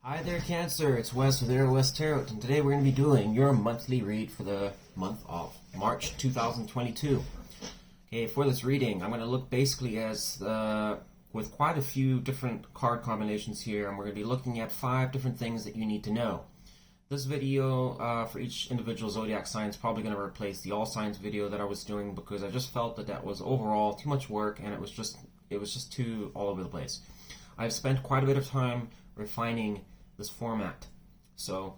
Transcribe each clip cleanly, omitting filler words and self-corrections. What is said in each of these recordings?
Hi there, Cancer. It's Wes with Aurawest Tarot, and today we're going to be doing your monthly read for the month of March 2022. Okay, for this reading, I'm going to look basically as with quite a few different card combinations here, and we're going to be looking at 5 different things that you need to know. This video for each individual zodiac sign is probably going to replace the all signs video that I was doing because I just felt that was overall too much work, and it was just too all over the place. I've spent quite a bit of time refining this format, so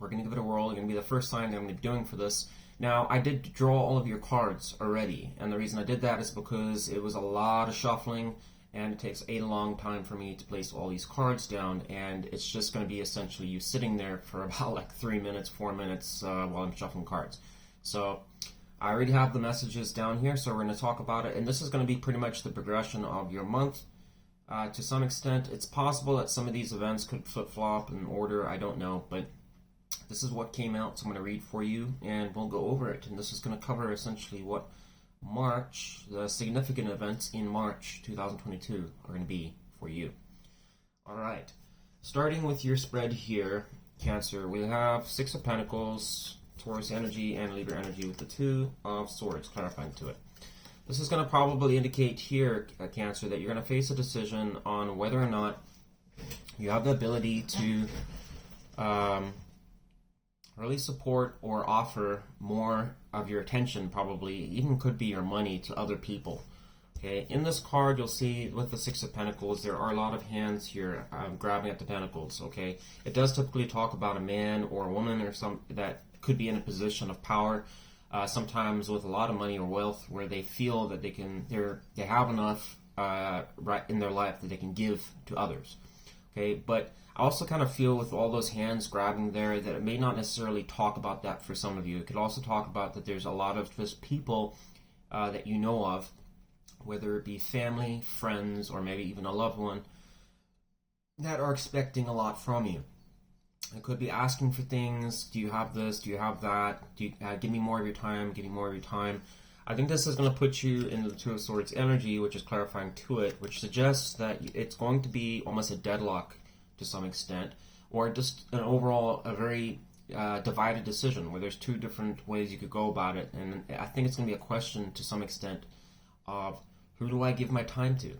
we're going to give it a whirl. It's going to be the first sign that I'm going to be doing for this. Now, I did draw all of your cards already, and the reason I did that is because it was a lot of shuffling, and it takes a long time for me to place all these cards down, and it's just going to be essentially you sitting there for about like 3 minutes, 4 minutes while I'm shuffling cards. So I already have the messages down here, so we're going to talk about it, and this is going to be pretty much the progression of your month. To some extent, it's possible that some of these events could flip-flop in order, I don't know, but this is what came out, so I'm going to read for you, and we'll go over it. And this is going to cover essentially what March, the significant events in March 2022 are going to be for you. Alright, starting with your spread here, Cancer, we have 6 of Pentacles, Taurus energy, and Libra energy with the 2 of Swords clarifying to it. This is going to probably indicate here, Cancer, that you're going to face a decision on whether or not you have the ability to really support or offer more of your attention, probably, even could be your money, to other people. Okay, in this card, you'll see with the 6 of Pentacles, there are a lot of hands here grabbing at the Pentacles. Okay, it does typically talk about a man or a woman or some that could be in a position of power. Sometimes with a lot of money or wealth, where they feel that they have enough right in their life that they can give to others. Okay, but I also kind of feel with all those hands grabbing there that it may not necessarily talk about that for some of you. It could also talk about that there's a lot of just people that you know of, whether it be family, friends, or maybe even a loved one, that are expecting a lot from you. It could be asking for things. Do you have this? Do you have that? Do you, give me more of your time. Give me more of your time. I think this is going to put you into the 2 of Swords energy, which is clarifying to it, which suggests that it's going to be almost a deadlock to some extent, or just an overall a very divided decision where there's 2 different ways you could go about it. And I think it's going to be a question to some extent of who do I give my time to?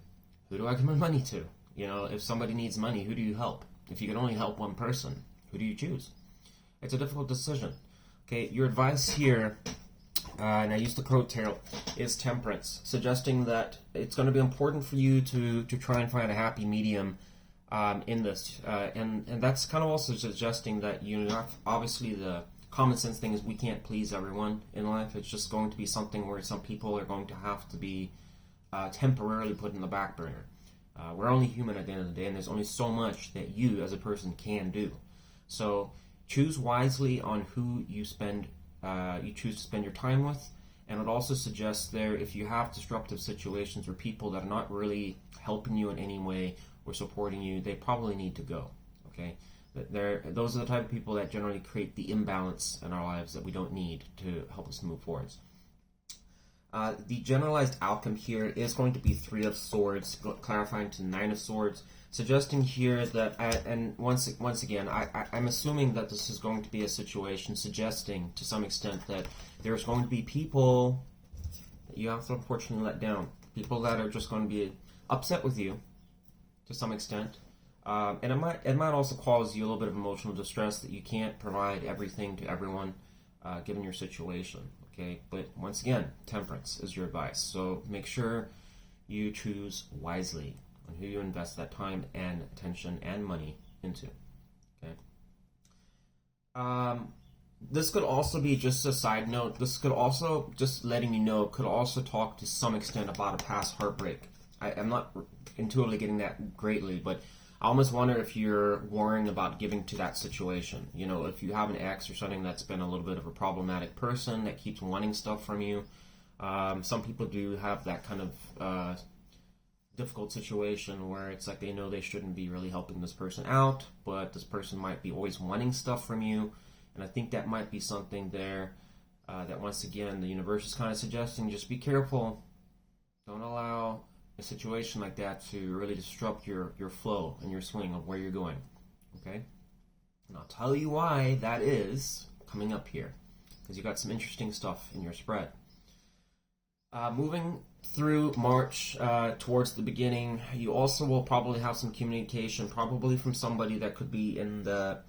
Who do I give my money to? You know, if somebody needs money, who do you help? If you can only help one person, who do you choose? It's a difficult decision. Okay, your advice here, and I use the Crow Tarot, is temperance, suggesting that it's going to be important for you to try and find a happy medium in this. And that's kind of also suggesting that obviously the common sense thing is we can't please everyone in life. It's just going to be something where some people are going to have to be temporarily put in the back burner. We're only human at the end of the day, and there's only so much that you as a person can do. So choose wisely on who you choose to spend your time with, and it also suggests there, if you have disruptive situations or people that are not really helping you in any way or supporting you, they probably need to go. Okay, those are the type of people that generally create the imbalance in our lives that we don't need to help us move forwards. The generalized outcome here is going to be 3 of Swords, clarifying to 9 of Swords, suggesting here that, and once again, I'm assuming that this is going to be a situation suggesting to some extent that there's going to be people that you have to unfortunately let down, people that are just going to be upset with you to some extent, and it might also cause you a little bit of emotional distress that you can't provide everything to everyone given your situation. Okay, but once again, temperance is your advice. So make sure you choose wisely on who you invest that time and attention and money into. Okay. This could also be just a side note. This could also, just letting you know, could also talk to some extent about a past heartbreak. I'm not intuitively getting that greatly, but I almost wonder if you're worrying about giving to that situation. You know, if you have an ex or something that's been a little bit of a problematic person that keeps wanting stuff from you. Some people do have that kind of difficult situation where it's like they know they shouldn't be really helping this person out, but this person might be always wanting stuff from you. And I think that might be something there that once again the universe is kind of suggesting just be careful. Don't allow a situation like that to really disrupt your flow and your swing of where you're going. Okay? And I'll tell you why that is coming up here, because you got some interesting stuff in your spread. Moving through March towards the beginning, you also will probably have some communication, probably from somebody that could be in the,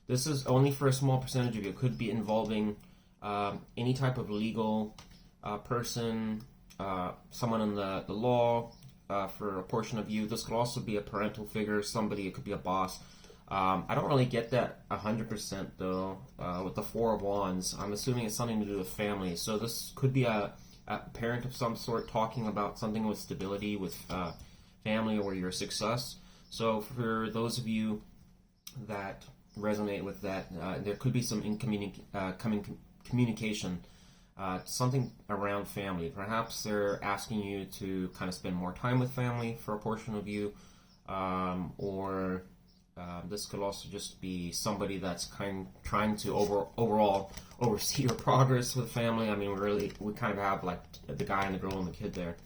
this is only for a small percentage of you, it could be involving any type of legal person, someone in the law, for a portion of you. This could also be a parental figure, somebody, it could be a boss. I don't really get that 100% though, with the Four of Wands. I'm assuming it's something to do with family. So this could be a parent of some sort talking about something with stability, with family, or your success. So for those of you that resonate with that, there could be some communication, something around family. Perhaps they're asking you to kind of spend more time with family for a portion of you, or this could also just be somebody that's trying to overall oversee your progress with family. I mean, we kind of have like the guy and the girl and the kid there.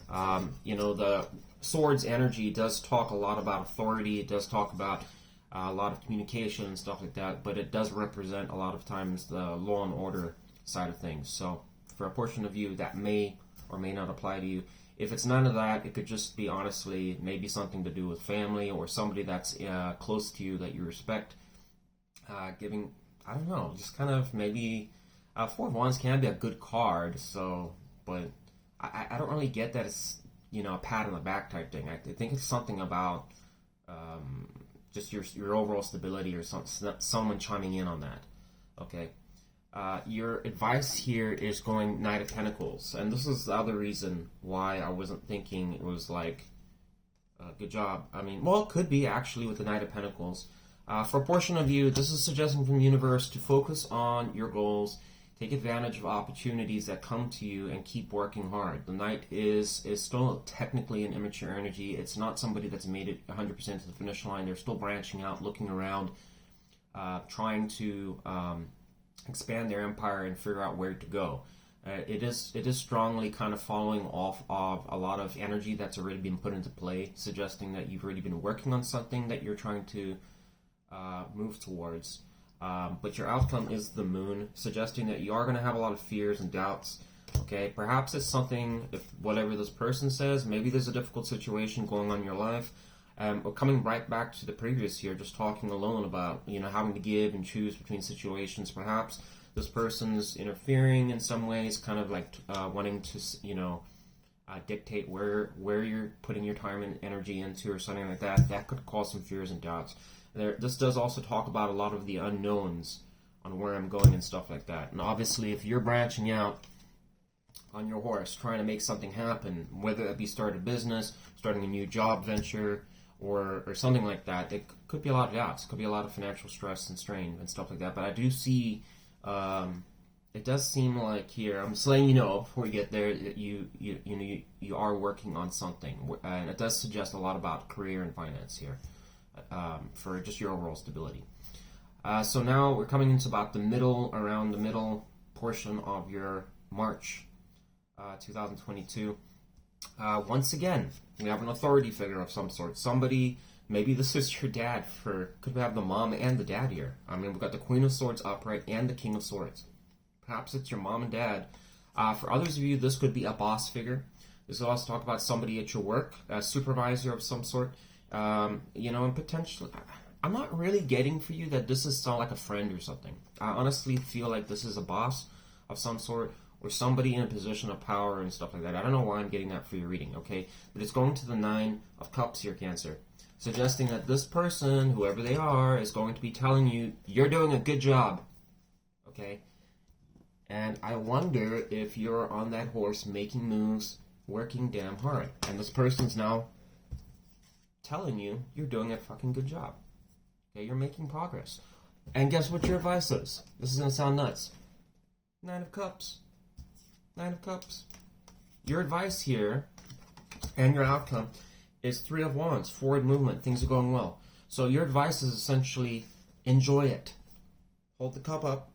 The Swords energy does talk a lot about authority. It does talk about a lot of communication and stuff like that, but it does represent a lot of times the law and order side of things. So for a portion of you, that may or may not apply to you. If it's none of that, it could just be honestly maybe something to do with family or somebody that's close to you that you respect. Giving, I don't know, just kind of maybe Four of Wands can be a good card. So, but I don't really get that it's a pat on the back type thing. I think it's something about just your overall stability or someone chiming in on that. Okay. Your advice here is going Knight of Pentacles, and this is the other reason why I wasn't thinking it was like good job. I mean, well, it could be actually with the Knight of Pentacles. For a portion of you, this is suggesting from the universe to focus on your goals, take advantage of opportunities that come to you, and keep working hard. The Knight is still technically an immature energy. It's not somebody that's made it 100% to the finish line. They're still branching out, looking around, trying to expand their empire and figure out where to go. It is strongly kind of following off of a lot of energy that's already been put into play, suggesting that you've already been working on something that you're trying to move towards. But your outcome is the Moon, suggesting that you are going to have a lot of fears and doubts. Okay, perhaps it's something, if whatever this person says, maybe there's a difficult situation going on in your life. Or coming right back to the previous year, just talking alone about, having to give and choose between situations. Perhaps this person's interfering in some ways, kind of like wanting to, dictate where you're putting your time and energy into or something like that. That could cause some fears and doubts. This does also talk about a lot of the unknowns on where I'm going and stuff like that. And obviously, if you're branching out on your horse, trying to make something happen, whether that be start a business, starting a new job venture, or something like that, it could be a lot of doubts. It could be a lot of financial stress and strain and stuff like that. But I do see, it does seem like here, I'm just letting you know before we get there, that you are working on something, and it does suggest a lot about career and finance here, for just your overall stability. So now we're coming into about around the middle portion of your March 2022. Once again, we have an authority figure of some sort. Somebody, maybe this is your dad, could have the mom and the dad here. I mean, we've got the Queen of Swords upright and the King of Swords. Perhaps it's your mom and dad. For others of you, this could be a boss figure. This will also talk about somebody at your work, a supervisor of some sort. And potentially, I'm not really getting for you that this is like a friend or something. I honestly feel like this is a boss of some sort, or somebody in a position of power and stuff like that. I don't know why I'm getting that for your reading, okay? But it's going to the Nine of Cups here, Cancer, suggesting that this person, whoever they are, is going to be telling you, you're doing a good job, okay? And I wonder if you're on that horse making moves, working damn hard. And this person's now telling you, you're doing a fucking good job. Okay, you're making progress. And guess what your advice is? This is going to sound nuts. Nine of Cups. Nine of Cups. Your advice here and your outcome is Three of Wands, forward movement. Things are going well. So your advice is essentially enjoy it. Hold the cup up.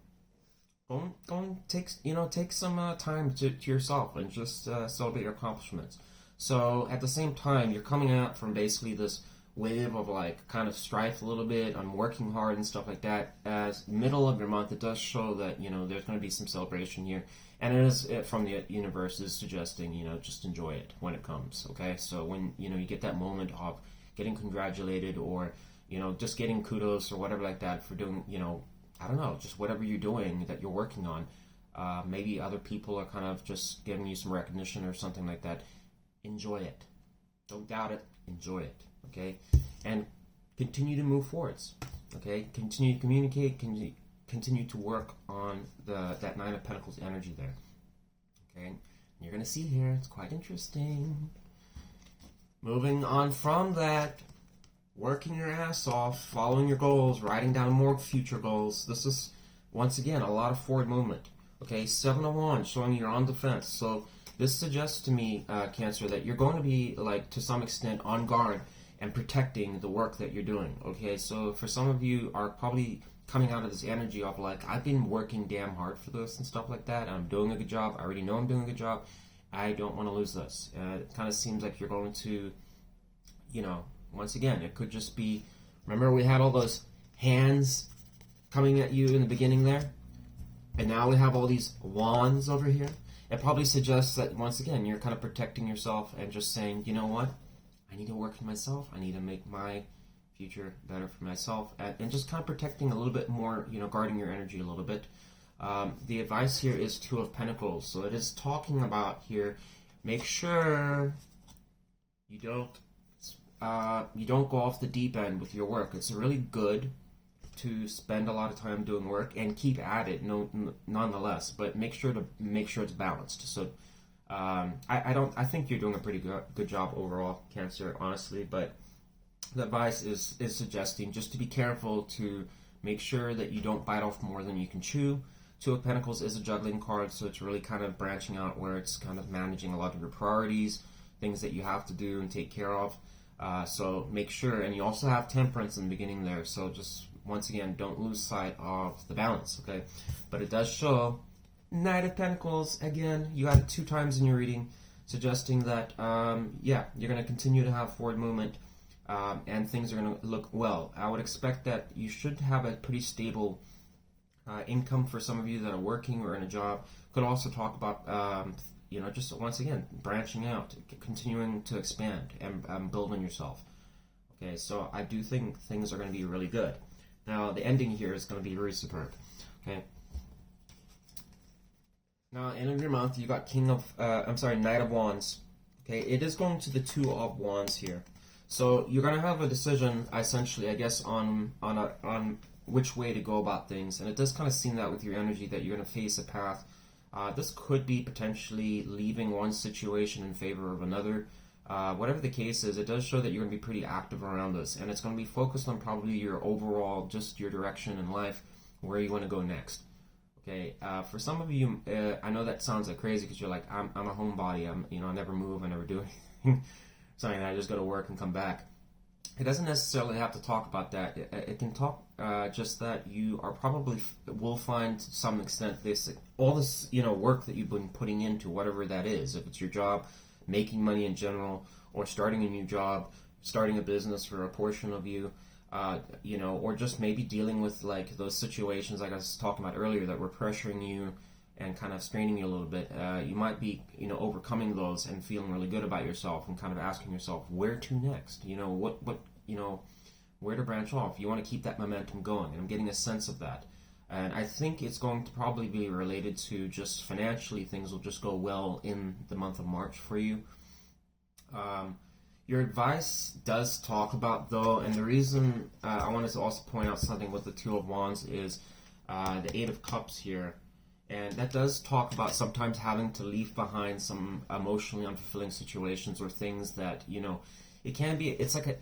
Go and take some time to yourself and just celebrate your accomplishments. So at the same time, you're coming out from basically this wave of like kind of strife a little bit on working hard and stuff like that. As middle of your month, it does show that, you know, there's going to be some celebration here, and it is from the universe is suggesting, you know, just enjoy it when it comes. Okay, so when, you know, you get that moment of getting congratulated, or, you know, just getting kudos or whatever like that for doing, you know, I don't know, just whatever you're doing that you're working on. Maybe other people are kind of just giving you some recognition or something like that. Enjoy it. Don't doubt it. Enjoy it. Okay? And continue to move forwards. Okay? Continue to communicate. Continue to work on that Nine of Pentacles energy there. Okay? And you're going to see here, it's quite interesting. Moving on from that, working your ass off, following your goals, writing down more future goals. This is, once again, a lot of forward movement. Okay, 7 of Wands, showing you're on defense. So this suggests to me, Cancer, that you're going to be, like, to some extent on guard and protecting the work that you're doing. Okay, so for some of you are probably coming out of this energy of, like, I've been working damn hard for this and stuff like that. I'm doing a good job. I already know I'm doing a good job. I don't want to lose this. It kind of seems like you're going to, you know, once again, it could just be, remember we had all those hands coming at you in the beginning there? And now we have all these wands over here. It probably suggests that, once again, you're kind of protecting yourself and just saying, you know what? I need to work for myself. I need to make my future better for myself. And just kind of protecting a little bit more, you know, guarding your energy a little bit. The advice here is Two of Pentacles. So it is talking about here, make sure you don't go off the deep end with your work. It's really good to spend a lot of time doing work and keep at it, nonetheless. But make sure it's balanced. So I think you're doing a pretty good job overall, Cancer, honestly. But the advice is suggesting just to be careful to make sure that you don't bite off more than you can chew. Two of Pentacles is a juggling card, so it's really kind of branching out where it's kind of managing a lot of your priorities, things that you have to do and take care of. So make sure, and you also have Temperance in the beginning there, so just, once again, don't lose sight of the balance, okay? But it does show Knight of Pentacles, again, you had it 2 times in your reading, suggesting that, yeah, you're going to continue to have forward movement, and things are going to look well. I would expect that you should have a pretty stable income for some of you that are working or in a job. Could also talk about, you know, just once again, branching out, continuing to expand and build on yourself. Okay, so I do think things are going to be really good. Now, the ending here is going to be very superb. Okay. Now, end of your month, you got Knight of Wands. Okay, it is going to the Two of Wands here. So you're going to have a decision, essentially, I guess, on which way to go about things. And it does kind of seem that with your energy that you're going to face a path. This could be potentially leaving one situation in favor of another. Whatever the case is, it does show that you're going to be pretty active around this. And it's going to be focused on probably your overall, just your direction in life, where you want to go next. Okay, for some of you, I know that sounds like crazy because you're like, I'm a homebody. I never move, I never do anything. Something that I just go to work and come back. It doesn't necessarily have to talk about that. It can talk just that you are probably will find to some extent all this work that you've been putting into whatever that is. If it's your job, making money in general, or starting a new job, starting a business for a portion of you, or just maybe dealing with like those situations like I was talking about earlier that were pressuring you and kind of straining you a little bit. You might be overcoming those and feeling really good about yourself and kind of asking yourself where to next. Where to branch off. You want to keep that momentum going, and I'm getting a sense of that. And I think it's going to probably be related to just financially, things will just go well in the month of March for you. Your advice does talk about, though, and the reason I wanted to also point out something with the Two of Wands is the Eight of Cups here. And that does talk about sometimes having to leave behind some emotionally unfulfilling situations or things that, it can be, it's like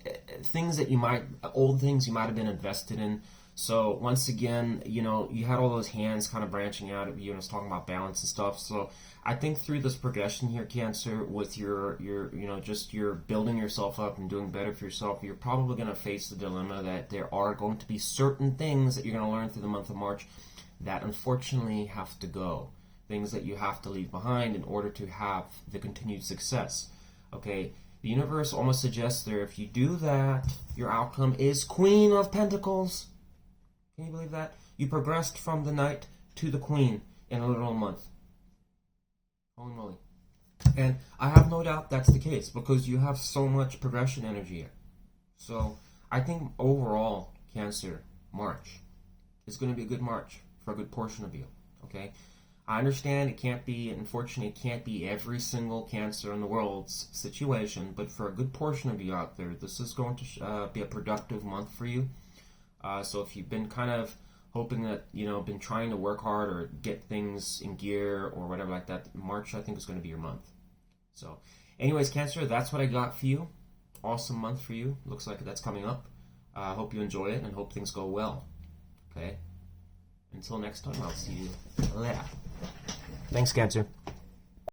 old things you might have been invested in. So once again, you had all those hands kind of branching out, it's talking about balance and stuff. So I think through this progression here, Cancer, with your building yourself up and doing better for yourself, you're probably going to face the dilemma that there are going to be certain things that you're going to learn through the month of March that unfortunately have to go. Things that you have to leave behind in order to have the continued success. Okay, The universe almost suggests there, if you do that, your outcome is Queen of Pentacles. Can you believe that? You progressed from the Knight to the Queen in a literal month. Holy moly. And I have no doubt that's the case because you have so much progression energy here. So I think overall, Cancer, March is going to be a good March for a good portion of you. Okay? I understand it can't be, unfortunately, it can't be every single Cancer in the world's situation, but for a good portion of you out there, this is going to be a productive month for you. So if you've been kind of hoping that, been trying to work hard or get things in gear or whatever like that, March, I think, is going to be your month. So, anyways, Cancer, that's what I got for you. Awesome month for you. Looks like that's coming up. I hope you enjoy it and hope things go well. Okay? Until next time, I'll see you later. Thanks, Cancer.